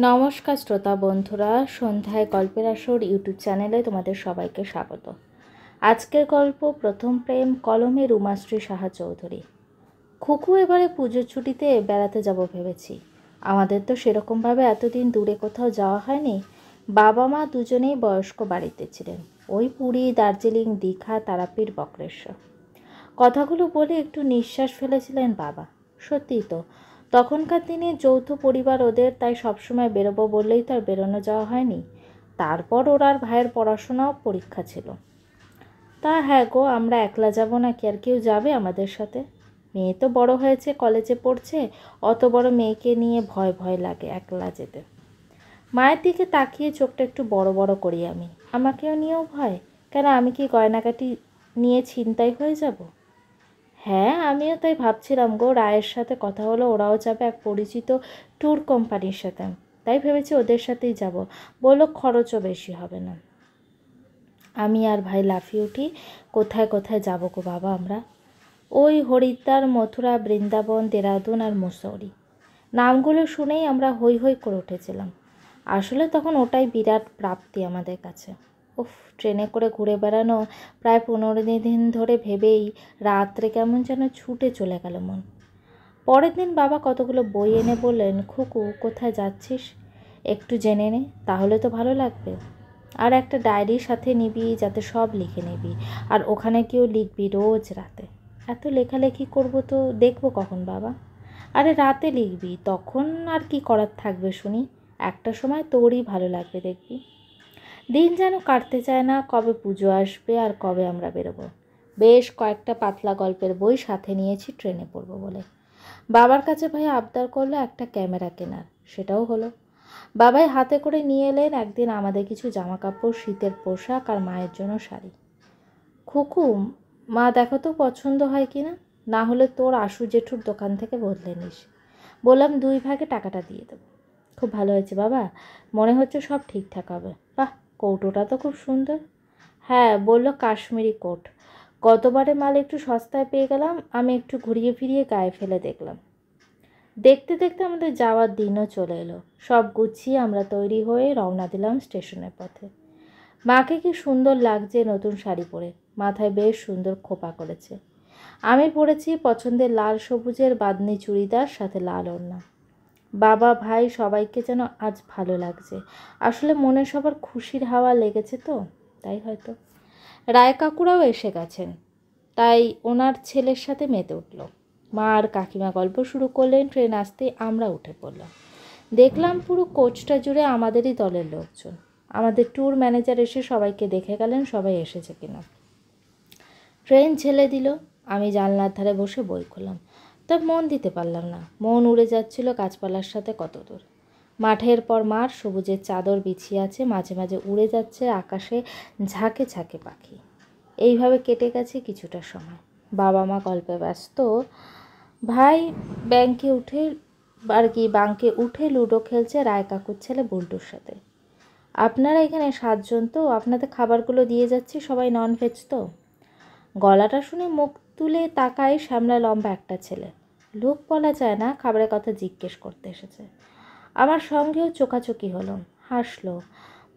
নমস্কার শ্রোতা বন্ধুরা, সন্ধ্যায় গল্পের আসর ইউটিউব চ্যানেলে তোমাদের সবাইকে স্বাগত। আজকের গল্প প্রথম প্রেম, কলমে রুমাশ্রী সাহা চৌধুরী। খুকু এবারে পুজোর ছুটিতে বেড়াতে যাব ভেবেছি। আমাদের তো সেরকমভাবে এতদিন দূরে কোথাও যাওয়া হয়নি। বাবা মা দুজনেই বয়স্ক বাড়িতে ছিলেন, ওই পুরী, দার্জিলিং, দীঘা, তারাপীঠ, বক্রেশ্বর। কথাগুলো বলে একটু নিঃশ্বাস ফেলেছিলেন বাবা। সত্যিই তো, তখনকার দিনে যৌথ পরিবার ওদের, তাই সবসময় বেরোবো বললেই তো আর বেরোনো যাওয়া হয়নি। তারপর ওর আর ভাইয়ের পড়াশোনাও পরীক্ষা ছিল। তা হ্যাঁ গো, আমরা একলা যাব নাকি আর কেউ যাবে আমাদের সাথে? মেয়ে তো বড় হয়েছে, কলেজে পড়ছে, অত বড় মেয়েকে নিয়ে ভয় ভয় লাগে একলা যেতে। মায়ের দিকে তাকিয়ে চোখটা একটু বড় বড় করি আমি। আমাকেও নিয়েও ভয়? কেন, আমি কি গয়নাকাটি নিয়ে ছিনতাই হয়ে যাব? হ্যাঁ, আমিও তাই ভাবছিলাম গো। রায়ের সাথে কথা হলো, ওরাও যাবে এক পরিচিত ট্যুর কোম্পানির সাথে। তাই ভেবেছি ওদের সাথেই যাব। বললো খরচও বেশি হবে না। আমি আর ভাই লাফিয়ে উঠি, কোথায় কোথায় যাব গো বাবা আমরা? ওই হরিদ্বার, মথুরা, বৃন্দাবন, দেরাদুন আর মুসৌরি। নামগুলো শুনেই আমরা হৈ হৈ করে উঠেছিলাম। আসলে তখন ওটাই বিরাট প্রাপ্তি আমাদের কাছে। উফ, ট্রেনে করে ঘুরে বেড়ানো প্রায় 15 দিন ধরে ভেবেই রাত্রে কেমন যেন ছুটে চলে গেল মন। পরের দিন বাবা কতগুলো বই এনে বললেন, খুকু কোথায় যাচ্ছিস একটু জেনে নে, তাহলে তো ভালো লাগবে। আর একটা ডায়েরির সাথে নিবি, যাতে সব লিখে নিবি, আর ওখানে কেউ লিখবি রোজ রাতে। এত লেখালেখি করবো তো দেখবো কখন বাবা? আরে রাতে লিখবি, তখন আর কি করার থাকবে শুনি। একটা সময় তোরই ভালো লাগবে দেখবি। দিন যেন কাটতে চায় না, কবে পুজো আসবে আর কবে আমরা বেরোবো। বেশ কয়েকটা পাতলা গল্পের বই সাথে নিয়েছি ট্রেনে পড়বো বলে। বাবার কাছে ভাই আবদার করলো একটা ক্যামেরা কেনার, সেটাও হলো। বাবাই হাতে করে নিয়ে এলেন একদিন আমাদের কিছু জামা কাপড়, শীতের পোশাক আর মায়ের জন্য শাড়ি। খুকু, মা দেখো তো পছন্দ হয় কি না, না হলে তোর আশু জেঠুর দোকান থেকে বদলে নিস। বললাম 2 ভাগে টাকাটা দিয়ে দেবো। খুব ভালো হয়েছে বাবা, মনে হচ্ছে সব ঠিকঠাক হবে। বাহ, কৌটোটা তো খুব সুন্দর। হ্যাঁ, বললো কাশ্মীরি কোট। গতবারে মাল একটু সস্তায় পেয়ে গেলাম, আমি একটু ঘুরিয়ে ফিরিয়ে গায়ে ফেলে দেখলাম। দেখতে দেখতে আমাদের যাওয়ার দিনও চলে এলো। সব গুছিয়ে আমরা তৈরি হয়ে রওনা দিলাম স্টেশনের পথে। মাকে কি সুন্দর লাগছে নতুন শাড়ি পরে, মাথায় বেশ সুন্দর খোপা করেছে। আমি পরেছি পছন্দের লাল সবুজের বাঁধনি চুড়িদার, সাথে লাল ওড়না। বাবা, ভাই সবাইকে যেন আজ ভালো লাগছে। আসলে মনে সবার খুশির হাওয়া লেগেছে তো, তাই হয়তো। রায় কাকুরাও এসে গেছেন, তাই ওনার ছেলের সাথে মেতে উঠল। মা আর কাকিমা গল্প শুরু করলেন। ট্রেন আসতেই আমরা উঠে পড়লাম। দেখলাম পুরো কোচটা জুড়ে আমাদেরই দলের লোকজন। আমাদের ট্যুর ম্যানেজার এসে সবাইকে দেখে গেলেন সবাই এসেছে কিনা। ট্রেন ছেড়ে দিল। আমি জানলার ধারে বসে বই খুললাম। তবে মন দিতে পারলাম না। মন উড়ে যাচ্ছিল গাছপালার সাথে কত দূর। মাঠের পর মাঠ, সবুজের চাদর বিছিয়ে আছে, মাঝে মাঝে উড়ে যাচ্ছে আকাশে ঝাঁকে ঝাঁকে পাখি। এইভাবে কেটে গেছে কিছুটা সময়। বাবা মা গল্পে ব্যস্ত। ভাই বাঙ্কে উঠে লুডো খেলছে রায় কাকুর ছেলে বল্টুর সাথে। আপনারা এখানে 7 জন তো, আপনাদের খাবারগুলো দিয়ে যাচ্ছি, সবাই ননভেজ তো? গলাটা শুনে মুখ তুলে তাকায় শ্যামলা লম্বা একটা ছেলে। লোক বলা যায় না, খাবারের কথা জিজ্ঞেস করতে এসেছে। আমার সঙ্গেও চোখাচোখি হলো। হাসলো,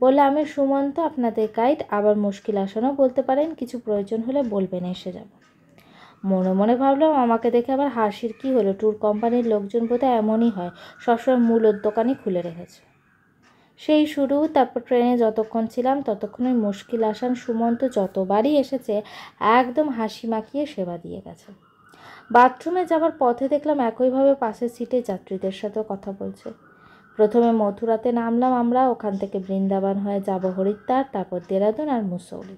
বললে আমি সুমন্ত, আপনাদের গাইড, আবার মুশকিল আসানও বলতে পারেন, কিছু প্রয়োজন হলে বলবেন, এসে যাব। মনে মনে ভাবলাম আমাকে দেখে আবার হাসির কী হলো, ট্যুর কোম্পানির লোকজন বোধহয় এমনই হয়, সবসময় মূলর দোকানই খুলে রেখেছে। সেই শুরু। তারপর ট্রেনে যতক্ষণ ছিলাম ততক্ষণ ওই মুশকিল আসান সুমন্ত যতবারই এসেছে একদম হাসি মাখিয়ে সেবা দিয়ে গেছে। বাথরুমে যাবার পথে দেখলাম একইভাবে পাশের সিটে যাত্রীদের সাথেও কথা বলছে। প্রথমে মথুরাতে নামলাম আমরা, ওখান থেকে বৃন্দাবন হয়ে যাব হরিদ্বার, তারপর দেরাদুন আর মুসৌরি।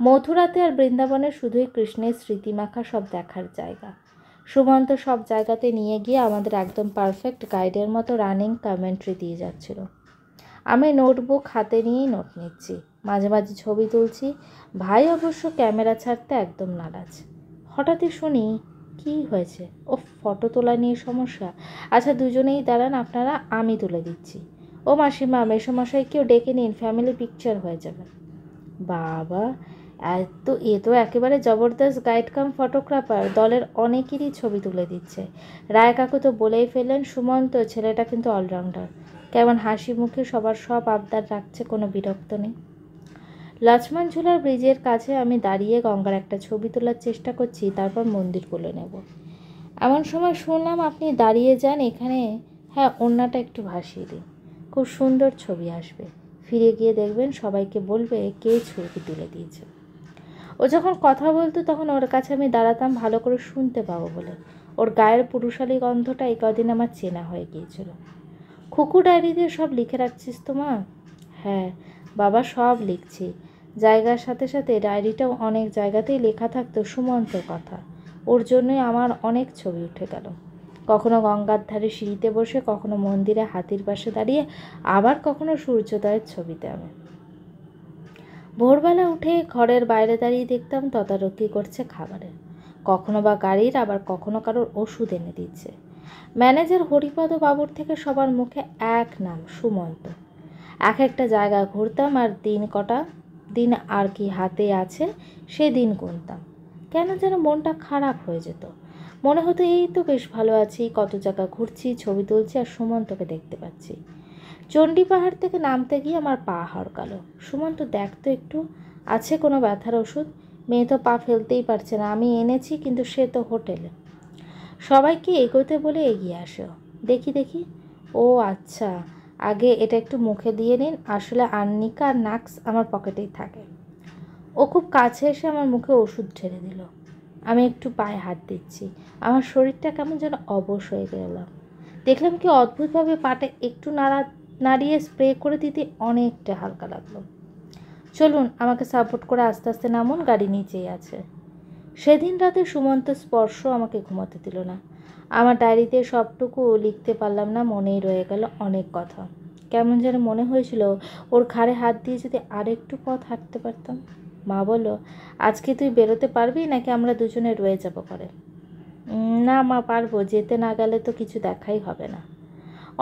মথুরাতে আর বৃন্দাবনে শুধুই কৃষ্ণের স্মৃতিমাখা সব দেখার জায়গা। সুমন্ত সব জায়গাতে নিয়ে গিয়ে আমাদের একদম পারফেক্ট গাইডের মতো রানিং কমেন্ট্রি দিয়ে যাচ্ছিল। আমি নোটবুক হাতে নিয়েই নোট নিচ্ছি, মাঝে মাঝে ছবি তুলছি। ভাই অবশ্য ক্যামেরা ছাড়তে একদম নারাজ। হঠাৎই শুনি, কি হয়েছে? ও, ফটো তোলা নিয়ে সমস্যা? আচ্ছা দুজনেই দাঁড়ান আপনারা, আমি তুলে দিচ্ছি। ও মাসিমা, মেসোমশাইকেও ডেকে নিন, ফ্যামিলি পিকচার হয়ে যাবে। বাবা, এ তো একেবারে জবরদস্ত গাইড কাম ফটোগ্রাফার, দলের অনেকেরই ছবি তুলে দিচ্ছে। রায় কাকু তো বলেই ফেললেন, সুমন্ত ছেলেটা কিন্তু অলরাউন্ডার। কেমন হাসি মুখে সবার সব আবদার রাখছে, কোনো বিরক্ত নেই। লক্ষ্মণ ঝুলার ব্রিজের কাছে আমি দাঁড়িয়ে গঙ্গার একটা ছবি তোলার চেষ্টা করছি, তারপর মন্দির বলে নেব। এমন সময় শুনলাম আপনি দাঁড়িয়ে যান এখানে। হ্যাঁ, ওড়নাটা একটু ভাসিয়ে দিন, খুব সুন্দর ছবি আসবে। ফিরে গিয়ে দেখবেন সবাইকে বলবে কে ছবি তুলে দিয়েছে। ও যখন কথা বলতো তখন ওর কাছে আমি দাঁড়াতাম ভালো করে শুনতে পাবো বলে। ওর গায়ের পুরুষালী গন্ধটা এই কদিন আমার চেনা হয়ে গিয়েছিল। খুকু ডায়েরিতে সব লিখে রাখছিস তো মা? হ্যাঁ বাবা, সব লিখছি। জায়গার সাথে সাথে ডায়েরিটাও অনেক জায়গাতেই লেখা থাকতো সুমন্তর কথা। ওর জন্যই আমার অনেক ছবি উঠে গেল। কখনো গঙ্গার ধারে সিঁড়িতে বসে, কখনো মন্দিরে হাতির পাশে দাঁড়িয়ে, আবার কখনো সূর্যোদয়ের ছবিতে আমি। ভোরবেলা উঠে ঘরের বাইরে দাঁড়িয়ে দেখতাম তদারকি করছে খাবারের, কখনো বা গাড়ির, আবার কখনো কারোর ওষুধ এনে দিচ্ছে। ম্যানেজার হরিপদ বাবুর থেকে সবার মুখে এক নাম, সুমন্ত। এক একটা জায়গা ঘুরতাম আর দিন আর কি হাতে আছে সে দিন গুনতাম। কেন যেন মনটা খারাপ হয়ে যেত। মনে হতো এই তো বেশ ভালো আছি, কত জায়গা ঘুরছি, ছবি তুলছি, আর সুমন্তকে দেখতে পাচ্ছি। চণ্ডী পাহাড় থেকে নামতে গিয়ে আমার পা হড়কালো। সুমন্ত দেখতো একটু, আছে কোনো ব্যথার ওষুধ? মেয়ে তো পা ফেলতেই পারছে না, আমি এনেছি, কিন্তু সে তো হোটেলে। সবাইকে এগোতে বলে এগিয়ে আসো। দেখি। ও আচ্ছা, আগে এটা একটু মুখে দিয়ে নিন, আসলে আর্নিকা আর নাক্স আমার পকেটেই থাকে। ও খুব কাছে এসে আমার মুখে ওষুধ ঢেলে দিল। আমি একটু পায়ে হাত দিচ্ছি, আমার শরীরটা কেমন যেন অবশ হয়ে গেলাম। দেখলাম কি অদ্ভুতভাবে পাটা একটু নাড়িয়ে স্প্রে করে দিতে অনেকটা হালকা লাগলো। চলুন, আমাকে সাপোর্ট করে আস্তে আস্তে নামুন, গাড়ি নিচেই আছে। সেদিন রাতে সুমন্ত স্পর্শ আমাকে ঘুমাতে দিল না। আমার ডায়েরিতে সবটুকু লিখতে পারলাম না, মনেই রয়ে গেল অনেক কথা। কেমন যেন মনে হয়েছিল ওর ঘাড়ে হাত দিয়ে যদি আরেকটু পথ হাঁটতে পারতাম। মা বলল, আজকে তুই বেরোতে পারবি নাকি আমরা দুজনে রয়ে যাব ঘরে? না মা, পারবো, যেতে না গেলে তো কিছু দেখাই হবে না।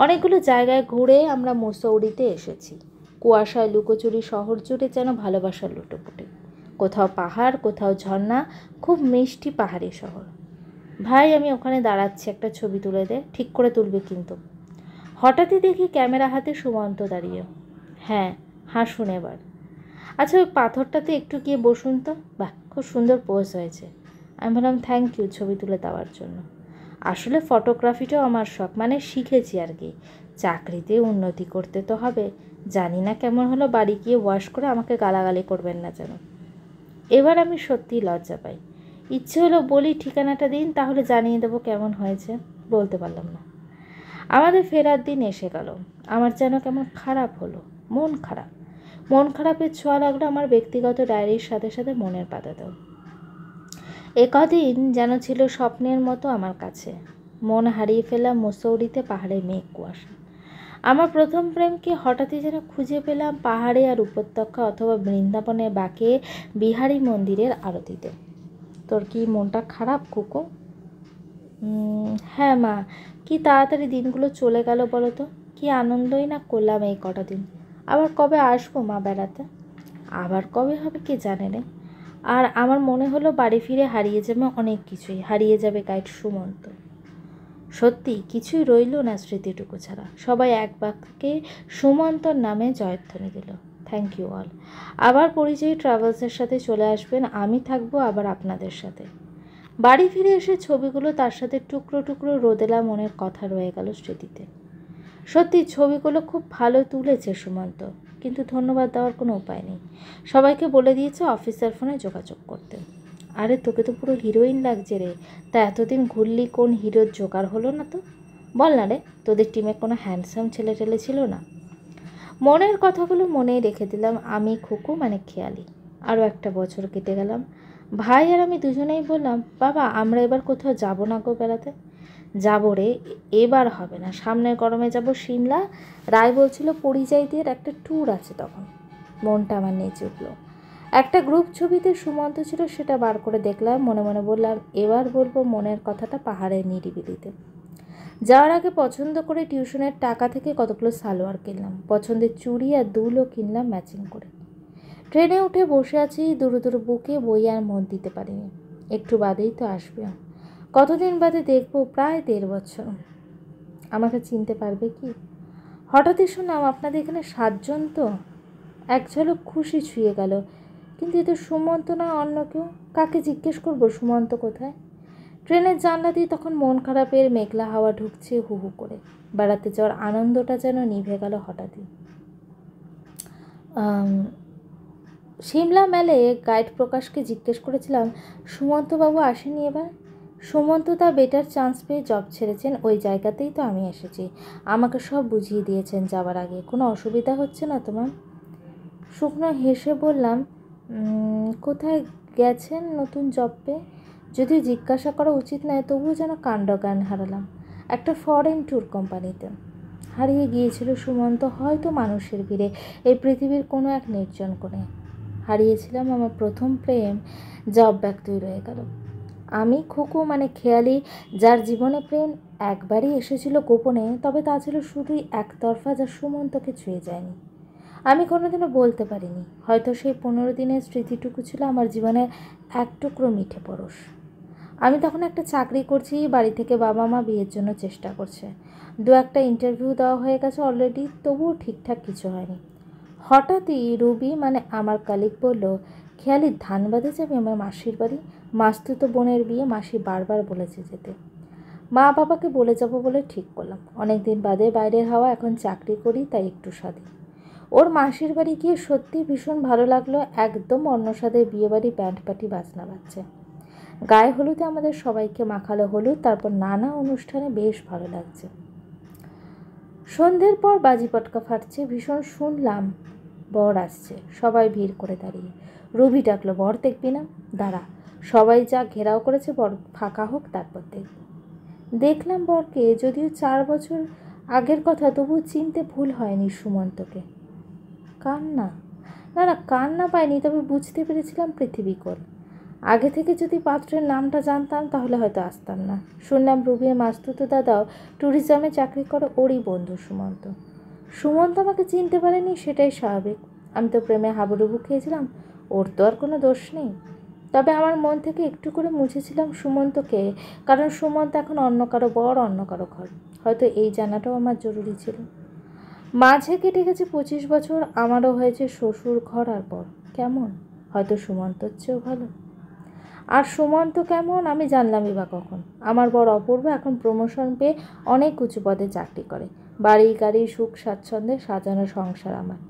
অনেকগুলো জায়গায় ঘুরে আমরা মুসৌরিতে এসেছি। কুয়াশায় লুকোচুরি শহর জুড়ে যেন ভালোবাসার লুটোপুটি। কোথাও পাহাড়, কোথাও ঝর্ণা, খুব মিষ্টি পাহাড়ি শহর। ভাই, আমি ওখানে দাঁড়াচ্ছি, একটা ছবি তুলে দে, ঠিক করে তুলবে কিন্তু। হঠাৎই দেখি ক্যামেরা হাতে সুমন্ত দাঁড়িয়ে। হ্যাঁ, হাসুন এবার। আচ্ছা, ওই পাথরটাতে একটু গিয়ে বসুন তো। বাহ, খুব সুন্দর পোজ হয়েছে। আমি বললাম, থ্যাংক ইউ ছবি তুলে দেওয়ার জন্য। আসলে ফটোগ্রাফিটাও আমার শখ, মানে শিখেছি আর কি। চাকরিতে উন্নতি করতে তো হবে। জানি না কেমন হলো, বাড়ি গিয়ে ওয়াশ করে আমাকে গালাগালি করবেন না যেন। এবার আমি সত্যিই লজ্জা পাই। ইচ্ছে হলো বলি, ঠিকানাটা দিন, তাহলে জানিয়ে দেবো কেমন হয়েছে। বলতে পারলাম না। আমাদের ফেরার দিন এসে গেল। আমার যেন কেমন খারাপ হলো, মন খারাপের ছোঁয়া লাগলো আমার ব্যক্তিগত ডায়েরির সাথে সাথে মনের পাতাতেও। কদিন যেন ছিল স্বপ্নের মতো আমার কাছে। মন হারিয়ে ফেলাম মুসৌরিতে, পাহাড়ে মেঘ কুয়াশা। আমার প্রথম প্রেমকে হঠাৎই যেন খুঁজে পেলাম পাহাড়ে আর উপত্যকা, অথবা বৃন্দাবনের বাঁকে বিহারী মন্দিরের আরতিতে। তোর কি মনটা খারাপ কুকু? হ্যাঁ মা, কি তাড়াতাড়ি দিনগুলো চলে গেল বলো তো। কি আনন্দই না করলাম এই কটা দিন। আবার কবে আসবো মা বেড়াতে? আবার কবে হবে কে জানে রে। আর আমার মনে হলো বাড়ি ফিরে হারিয়ে যাবে অনেক কিছুই, হারিয়ে যাবে গাইড সুমন্ত। সত্যি কিছুই রইল না স্মৃতিটুকু ছাড়া। সবাই এক বাক্যে সুমন্তর নামে জয়ধ্বনি দিল। Thank you all. আবার পরিচয়ী ট্রাভেলসের সাথে চলে আসবেন, আমি থাকবো আবার আপনাদের সাথে। বাড়ি ফিরে এসে ছবিগুলো তার সাথে টুকরো টুকরো রোদেলা মনের কথা রয়ে গেল স্মৃতিতে। সত্যি ছবিগুলো খুব ভালো তুলেছে সুমন্ত, কিন্তু ধন্যবাদ দেওয়ার কোনো উপায় নেই। সবাইকে বলে দিয়েছে অফিসের ফোনে যোগাযোগ করতে। আরে তোকে তো পুরো হিরোইন লাগছে রে। তা এতদিন ঘুরলি, কোন হিরোর জোগাড় হলো না তো? বল না রে, তোদের টিমে কোনো হ্যান্ডসাম ছেলে টেলে ছিল না? মনের কথাগুলো মনেই রেখে দিলাম আমি, খুকু মানে খেয়ালি। আরও একটা বছর কেটে গেলাম। ভাই আর আমি দুজনেই বললাম, বাবা আমরা এবার কোথাও যাব না গো বেড়াতে। যাবো রে, এবার হবে না, সামনের গরমে যাব সিমলা। রায় বলছিল পরিযায়ীদের একটা ট্যুর আছে তখন। মনটা আমার নেচে উঠল। একটা গ্রুপ ছবিতে সুমন্ত ছিল, সেটা বার করে দেখলাম। মনে মনে বললাম, এবার বলবো মনের কথাটা পাহাড়ের নিরিবিলিতে। যাওয়ার আগে পছন্দ করে টিউশনের টাকা থেকে কতগুলো সালোয়ার কিনলাম, পছন্দের চুড়ি আর দুলও কিনলাম ম্যাচিং করে। ট্রেনে উঠে বসে আছি, দুরু দুরু বুকে বই আর মন দিতে পারিনি। একটু বাদেই তো আসবে। কতদিন বাদে দেখবো? প্রায় 1.5 বছর। আমাকে চিনতে পারবে কি? হঠাৎই শুনলাম আপনাদের এখানে 7 জন তো। এক ঝলক খুশি ছুঁয়ে গেল। কিন্তু এ তো সুমন্ত না, অন্য কেউ। কাকে জিজ্ঞেস করবো সুমন্ত কোথায়? ট্রেনের জানলা দিয়ে তখন মন খারাপের মেঘলা হাওয়া ঢুকছে হু হু করে। বেড়াতে যাওয়ার আনন্দটা যেন নিভে গেল হঠাৎই। সিমলা মেলে গাইড প্রকাশকে জিজ্ঞেস করেছিলাম, সুমন্তবাবু আসেনি এবার? সুমন্ত তা বেটার চান্স পেয়ে জব ছেড়েছেন, ওই জায়গাতেই তো আমি এসেছি। আমাকে সব বুঝিয়ে দিয়েছেন যাবার আগে। কোনো অসুবিধা হচ্ছে না তোমার? শুকনো হেসে বললাম, কোথায় গেছেন নতুন জব পেয়ে? যদিও জিজ্ঞাসা করা উচিত নয়, তবুও যেন কাণ্ডজ্ঞান হারালাম। একটা ফরেন ট্যুর কোম্পানিতে। হারিয়ে গিয়েছিল সুমন্ত হয়তো মানুষের ভিড়ে, এই পৃথিবীর কোনো এক নির্জন কোণে। হারিয়েছিলাম আমার প্রথম প্রেম, জব ব্যক্তই রয়ে গেল। আমি খুকু মানে খেয়ালি, যার জীবনে প্রেম একবারই এসেছিল গোপনে, তবে তা ছিল শুধুই একতরফা, যা সুমন্তকে ছুঁয়ে যায়নি। আমি কোনোদিনও বলতে পারিনি। হয়তো সেই 15 দিনের স্মৃতিটুকু ছিল আমার জীবনের এক টুকরো মিঠে পরশ। আমি তখন একটা চাকরি করছি, বাড়ি থেকে বাবা মা বিয়ের জন্য চেষ্টা করছে। 2-1টা ইন্টারভিউ দেওয়া হয়ে গেছে অলরেডি, তবুও ঠিকঠাক কিছু হয়নি। হঠাৎই রুবি মানে আমার কালিগ বলল, খেয়ালি ধানবাদে যাবি আমার মাসির বাড়ি? মাসতুতো বোনের বিয়ে, মাসি বারবার বলেছে যেতে। মা বাবাকে বলে যাব বলে ঠিক করলাম। অনেকদিন বাদে বাইরের হাওয়া, এখন চাকরি করি তাই একটু স্বাধীন। ওর মাসির বাড়ি গিয়ে সত্যি ভীষণ ভালো লাগলো। একদম অন্য স্বাদের বিয়েবাড়ি, ব্যান্ড পার্টি বাজনা বাজছে। গায়ে হলুদে আমাদের সবাইকে মাখালো হলুদ, তারপর নানা অনুষ্ঠানে বেশ ভালো লাগছে। সন্ধ্যের পর বাজি পটকা ফাটছে ভীষণ। শুনলাম বর আসছে, সবাই ভিড় করে দাঁড়িয়ে। রবি ডাকলো, বর দেখবি না? দাঁড়া, সবাই যা ঘেরাও করেছে, বর ফাঁকা হোক তারপর দেখব। দেখলাম বরকে, যদিও 4 বছর আগের কথা, তবু চিনতে ভুল হয়নি সুমন্তকে। কান্না? না না, কান্না পাইনি, তবে বুঝতে পেরেছিলাম পৃথিবীকর। আগে থেকে যদি পাত্রের নামটা জানতাম তাহলে হয়তো আসতাম না। শুনলাম রুবির মাসতুতো দাদাও ট্যুরিজমে চাকরি করে, ওরই বন্ধু সুমন্ত। সুমন্ত আমাকে চিনতে পারেনি, সেটাই স্বাভাবিক। আমি তো প্রেমে হাবুডুবু খেয়েছিলাম, ওর তো আর কোনো দোষ নেই। তবে আমার মন থেকে একটু করে মুছেছিলাম সুমন্তকে, কারণ সুমন্ত এখন অন্য কারো বর, অন্য কারো ঘর। হয়তো এই জানাটাও আমার জরুরি ছিল। মাঝে কেটে গেছে 25 বছর, আমারও হয়েছে শ্বশুর ঘর আর বর। কেমন? হয়তো সুমন্তর চেয়েও ভালো। আর সুমন্ত কেমন আমি জানলামই বা কখন? আমার বর অপূর্ব এখন প্রমোশন পেয়ে অনেক উঁচু পদে চাকরি করে। বাড়ি গাড়ি, সুখ স্বাচ্ছন্দ্যে সাজানো সংসার আমার।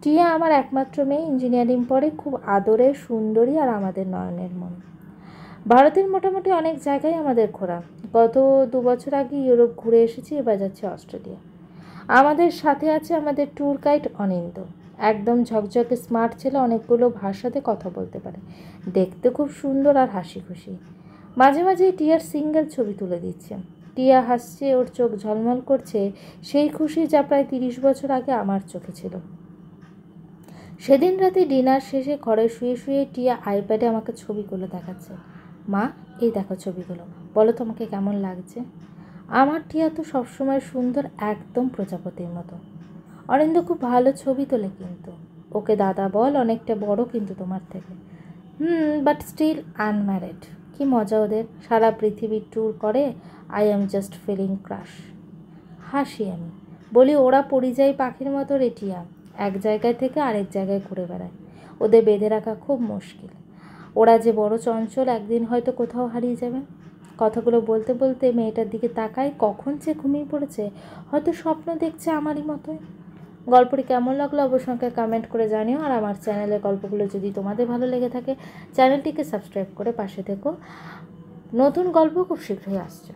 টিয়া আমার একমাত্র মেয়ে, ইঞ্জিনিয়ারিং পড়ে, খুব আদরের, সুন্দরী আর আমাদের নয়নের মন। ভারতের মোটামুটি অনেক জায়গায় আমাদের ঘোরা। গত 2 বছর আগে ইউরোপ ঘুরে এসেছি, এবার যাচ্ছে অস্ট্রেলিয়া। আমাদের সাথে আছে আমাদের ট্যুর গাইড অনিন্দ। একদম ঝকঝকে স্মার্ট ছেলে, অনেকগুলো ভাষাতে কথা বলতে পারে, দেখতে খুব সুন্দর আর হাসি খুশি। মাঝে মাঝে টিয়ার সিঙ্গেল ছবি তুলে দিচ্ছে। টিয়া হাসছে, ওর চোখ ঝলমল করছে, সেই খুশি যা প্রায় 30 বছর আগে আমার চোখে ছিল। সেদিন রাতে ডিনার শেষে ঘরে শুয়ে শুয়ে টিয়া আইপ্যাডে আমাকে ছবিগুলো দেখাচ্ছে। মা, এই দেখো ছবিগুলো, বলো তোমাকে কেমন লাগছে? আমার টিয়া তো সবসময় সুন্দর, একদম প্রজাপতির মতো। অরিন্দ খুব ভালো ছবি তোলে কিন্তু। ওকে দাদা বল, অনেকটা বড় কিন্তু তোমার থেকে। But still unmarried. কি মজা ওদের, সারা পৃথিবীর ট্যুর করে। I am just feeling crush. হাসি আমি, বলি ওরা পরিযায়ী পাখির মতো রে টিয়া, এক জায়গায় থেকে আরেক জায়গায় ঘুরে বেড়ায়। ওদের বেঁধে রাখা খুব মুশকিল। ওরা যে বড় চঞ্চল, একদিন হয়তো কোথাও হারিয়ে যাবে। কথাগুলো বলতে বলতে মেয়েটার দিকে তাকাই, কখন সে ঘুমিয়ে পড়েছে, হয়তো স্বপ্ন দেখছে আমারই মতোই। গল্পটি কেমন লাগলো অবশ্যই কমেন্ট করে জানিও। আর আমার চ্যানেলের গল্পগুলো যদি তোমাদের ভালো লেগে থাকে, চ্যানেলটিকে সাবস্ক্রাইব করে পাশে থেকো। নতুন গল্প খুব শীঘ্রই আসছে।